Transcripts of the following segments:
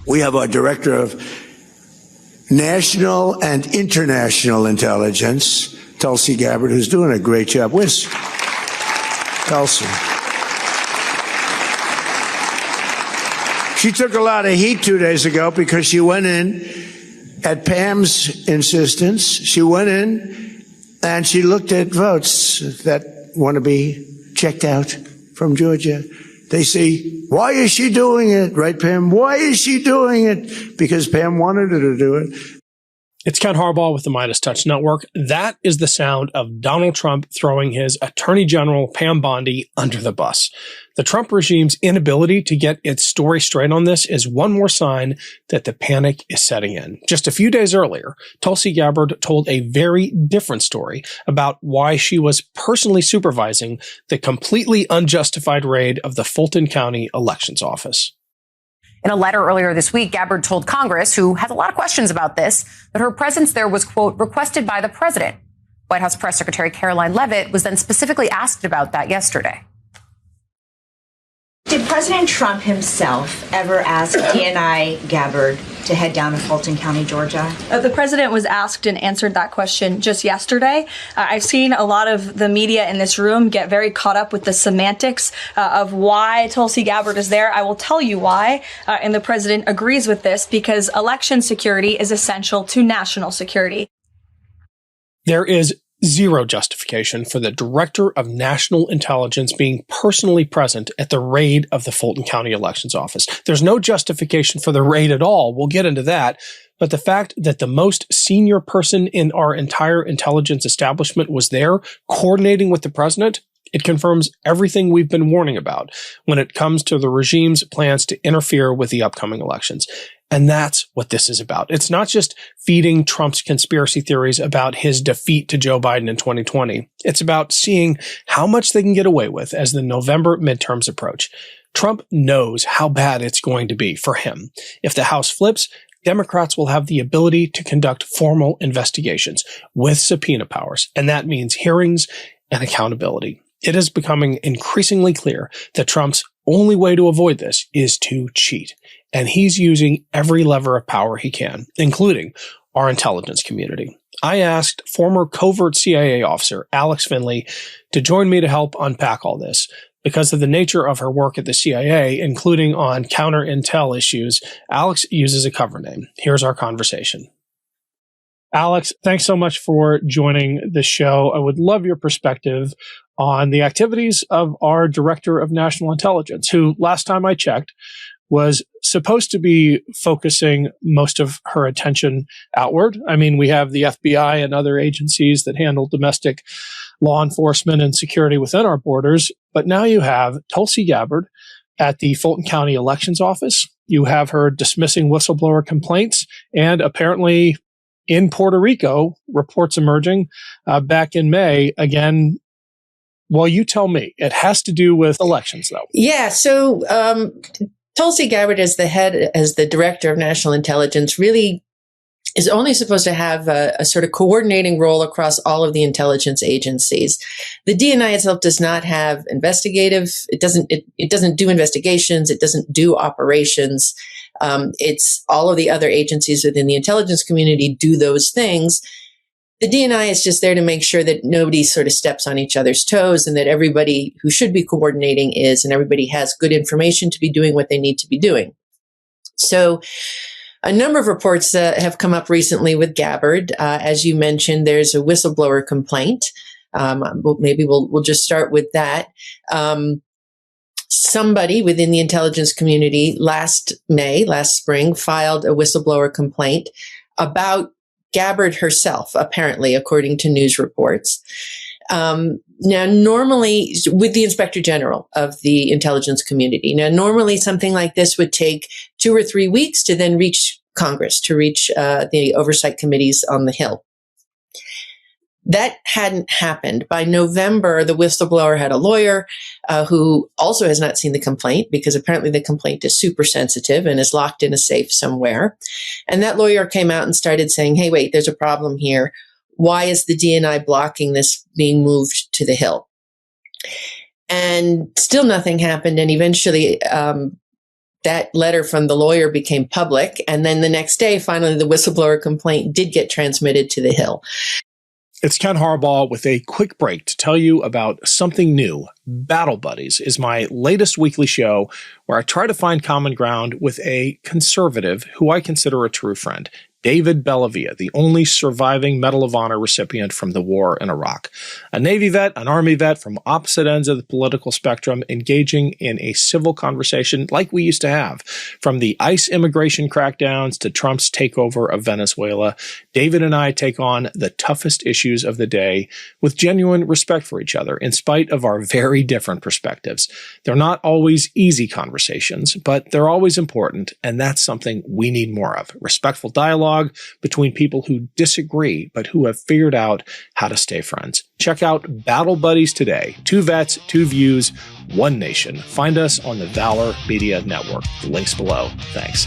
We have our director of national and international intelligence, Tulsi Gabbard, who's doing a great job. Where's Tulsi? She took a lot of heat 2 days ago because she went in at Pam's insistence. She went in and she looked at votes that want to be checked out from Georgia. They say, why is she doing it? Right, Pam? Why is she doing it? Because Pam wanted her to do it. It's Ken Harbaugh with the MeidasTouch Network. That is the sound of Donald Trump throwing his Attorney General, Pam Bondi, under the bus. The Trump regime's inability to get its story straight on this is one more sign that the panic is setting in. Just a few days earlier, Tulsi Gabbard told a very different story about why she was personally supervising the completely unjustified raid of the Fulton County Elections Office. In a letter earlier this week, Gabbard told Congress, who has a lot of questions about this, that her presence there was, quote, requested by the president. White House Press Secretary Caroline Leavitt was then specifically asked about that yesterday. Did President Trump himself ever ask DNI Gabbard to head down to Fulton County, Georgia? The president was asked and answered that question just yesterday. I've seen a lot of the media in this room get very caught up with the semantics of why Tulsi Gabbard is there. I will tell you why, and the president agrees with this, because election security is essential to national security. There is zero justification for the Director of National Intelligence being personally present at the raid of the Fulton County Elections Office. There's no justification for the raid at all. We'll get into that. But the fact that the most senior person in our entire intelligence establishment was there coordinating with the president, it confirms everything we've been warning about when it comes to the regime's plans to interfere with the upcoming elections. And that's what this is about. It's not just feeding Trump's conspiracy theories about his defeat to Joe Biden in 2020. It's about seeing how much they can get away with as the November midterms approach. Trump knows how bad it's going to be for him. If the House flips, Democrats will have the ability to conduct formal investigations with subpoena powers, and that means hearings and accountability. It is becoming increasingly clear that Trump's only way to avoid this is to cheat. And he's using every lever of power he can, including our intelligence community. I asked former covert CIA officer Alex Finley to join me to help unpack all this. Because of the nature of her work at the CIA, including on counter-intel issues, Alex uses a cover name. Here's our conversation. Alex, thanks so much for joining the show. I would love your perspective on the activities of our Director of National Intelligence, who, last time I checked, was supposed to be focusing most of her attention outward. I mean, we have the FBI and other agencies that handle domestic law enforcement and security within our borders. But now you have Tulsi Gabbard at the Fulton County Elections Office. You have her dismissing whistleblower complaints, and apparently in Puerto Rico, reports emerging back in May, again. Well, you tell me. It has to do with elections, though. Yeah. So Tulsi Gabbard, as the Director of National Intelligence, really is only supposed to have a sort of coordinating role across all of the intelligence agencies. The DNI itself does not have investigative. It doesn't do investigations. It doesn't do operations. It's all of the other agencies within the intelligence community do those things. The DNI is just there to make sure that nobody sort of steps on each other's toes and that everybody who should be coordinating is, and everybody has good information to be doing what they need to be doing. So a number of reports have come up recently with Gabbard. As you mentioned, there's a whistleblower complaint. Maybe we'll just start with that. Somebody within the intelligence community last spring, filed a whistleblower complaint about Gabbard herself, apparently, according to news reports. Now, normally, with the Inspector General of the intelligence community, normally something like this would take 2 or 3 weeks to then reach Congress, to reach the oversight committees on the Hill. That hadn't happened. By November, the whistleblower had a lawyer who also has not seen the complaint, because apparently the complaint is super sensitive and is locked in a safe somewhere. And that lawyer came out and started saying, hey, wait, there's a problem here. Why is the DNI blocking this being moved to the Hill? And still nothing happened. And eventually, that letter from the lawyer became public. And then the next day, finally, the whistleblower complaint did get transmitted to the Hill. It's Ken Harbaugh with a quick break to tell you about something new. Battle Buddies is my latest weekly show where I try to find common ground with a conservative who I consider a true friend, David Bellavia, the only surviving Medal of Honor recipient from the war in Iraq. A Navy vet, an Army vet from opposite ends of the political spectrum, engaging in a civil conversation like we used to have. From the ICE immigration crackdowns to Trump's takeover of Venezuela, David and I take on the toughest issues of the day with genuine respect for each other, in spite of our very different perspectives. They're not always easy conversations, but they're always important, and that's something we need more of. Respectful dialogue between people who disagree, but who have figured out how to stay friends. Check out Battle Buddies today. 2 vets, 2 views, 1 nation. Find us on the Valor Media Network. The link's below. Thanks.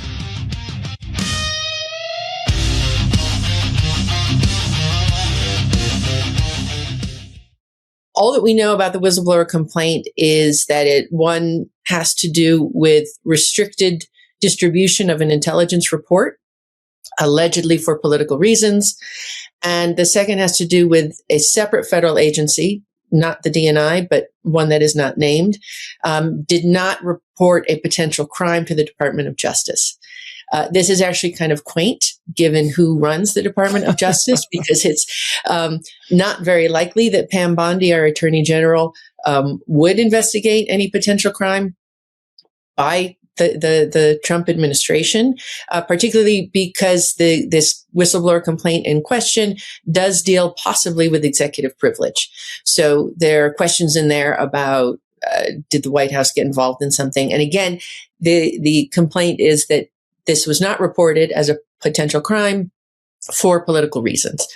All that we know about the whistleblower complaint is that it, one, has to do with restricted distribution of an intelligence report, allegedly for political reasons. And the second has to do with a separate federal agency, not the DNI, but one that is not named, did not report a potential crime to the Department of Justice. This is actually kind of quaint, given who runs the Department of Justice, because it's not very likely that Pam Bondi, our Attorney General, would investigate any potential crime by the Trump administration, particularly because this whistleblower complaint in question does deal possibly with executive privilege. So there are questions in there about did the White House get involved in something? And again, the complaint is that this was not reported as a potential crime for political reasons.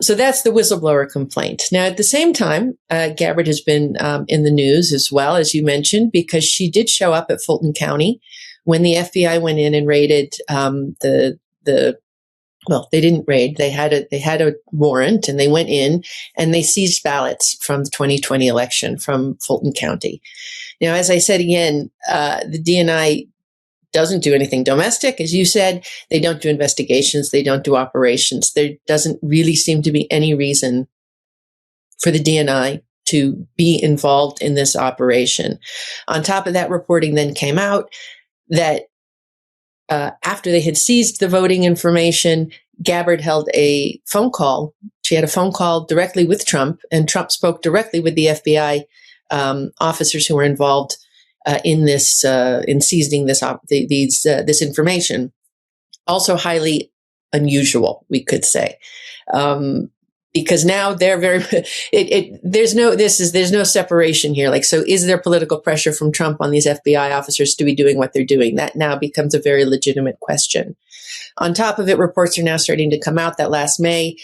So that's the whistleblower complaint. Now, at the same time, Gabbard has been in the news as well, as you mentioned, because she did show up at Fulton County when the FBI went in and raided well, they didn't raid. They had a warrant, and they went in and they seized ballots from the 2020 election from Fulton County. Now, as I said again, the DNI doesn't do anything domestic. As you said, they don't do investigations. They don't do operations. There doesn't really seem to be any reason for the DNI to be involved in this operation. On top of that, reporting then came out that after they had seized the voting information, Gabbard held a phone call. She had a phone call directly with Trump, and Trump spoke directly with the FBI officers who were involved in this, in seizing this information. Also highly unusual, we could say, because now they're very. There's no separation here. Like, so is there political pressure from Trump on these FBI officers to be doing what they're doing? That now becomes a very legitimate question. On top of it, reports are now starting to come out that last May,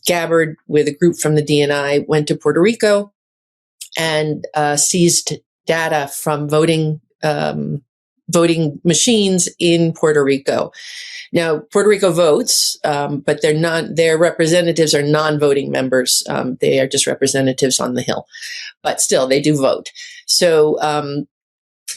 Gabbard, with a group from the DNI, went to Puerto Rico and seized data from voting machines in Puerto Rico. Now, Puerto Rico votes, but their representatives are non-voting members. They are just representatives on the Hill, but still they do vote. So, and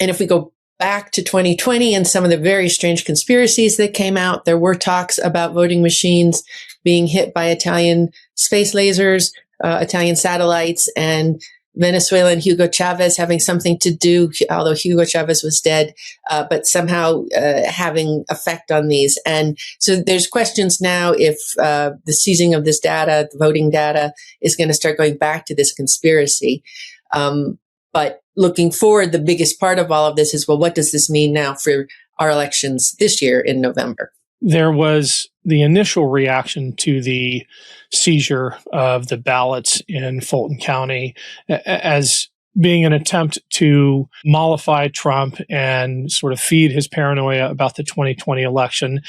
if we go back to 2020 and some of the very strange conspiracies that came out, there were talks about voting machines being hit by Italian space lasers, Italian satellites, and Venezuela and Hugo Chavez having something to do, although Hugo Chavez was dead, but somehow having effect on these. And so there's questions now if the seizing of this data, the voting data, is going to start going back to this conspiracy. But looking forward, the biggest part of all of this is, well, what does this mean now for our elections this year in November? There was the initial reaction to the seizure of the ballots in Fulton County as being an attempt to mollify Trump and sort of feed his paranoia about the 2020 election.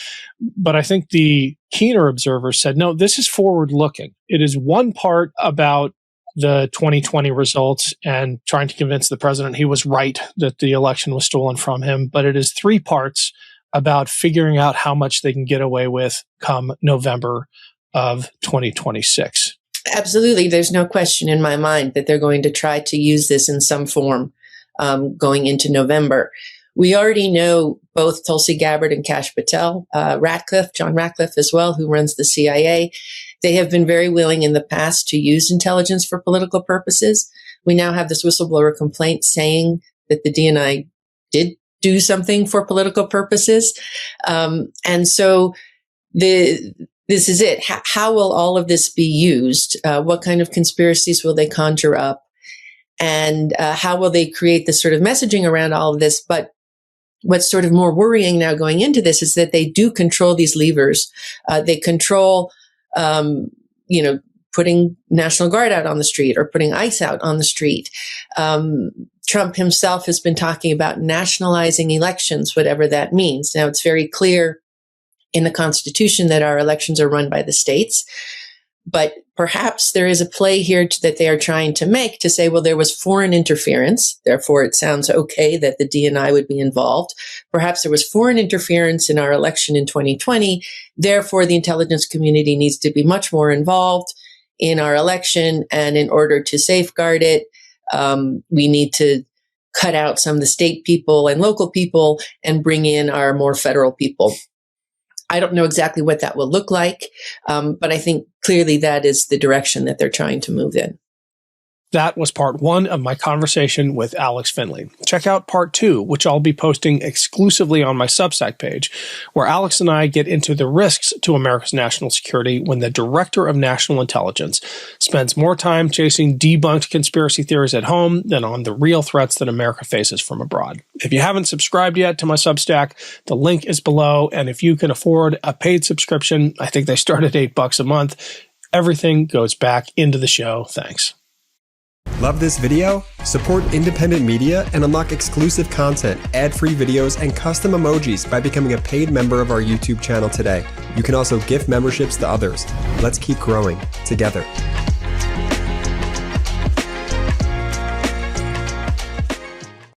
But I think the keener observers said, no, this is forward-looking. It is one part about the 2020 results and trying to convince the president he was right that the election was stolen from him. But it is 3 parts about figuring out how much they can get away with come November of 2026. Absolutely. There's no question in my mind that they're going to try to use this in some form going into November. We already know both Tulsi Gabbard and Kash Patel, John Ratcliffe as well, who runs the CIA. They have been very willing in the past to use intelligence for political purposes. We now have this whistleblower complaint saying that the DNI did do something for political purposes. And so this is it. How will all of this be used? What kind of conspiracies will they conjure up? And how will they create this sort of messaging around all of this? But what's sort of more worrying now going into this is that they do control these levers. They control, putting National Guard out on the street or putting ICE out on the street. Trump himself has been talking about nationalizing elections, whatever that means. Now, it's very clear in the Constitution that our elections are run by the states. But perhaps there is a play here that they are trying to make to say, well, there was foreign interference. Therefore, it sounds okay that the DNI would be involved. Perhaps there was foreign interference in our election in 2020. Therefore, the intelligence community needs to be much more involved in our election. And in order to safeguard it, we need to cut out some of the state people and local people and bring in our more federal people. I don't know exactly what that will look like, but I think clearly that is the direction that they're trying to move in. That was part 1 of my conversation with Alex Finley. Check out part 2, which I'll be posting exclusively on my Substack page, where Alex and I get into the risks to America's national security when the Director of National Intelligence spends more time chasing debunked conspiracy theories at home than on the real threats that America faces from abroad. If you haven't subscribed yet to my Substack, the link is below, and if you can afford a paid subscription, I think they start at $8 a month, everything goes back into the show. Thanks. Love this video? Support independent media and unlock exclusive content, ad-free videos, and custom emojis by becoming a paid member of our YouTube channel today. You can also gift memberships to others. Let's keep growing together.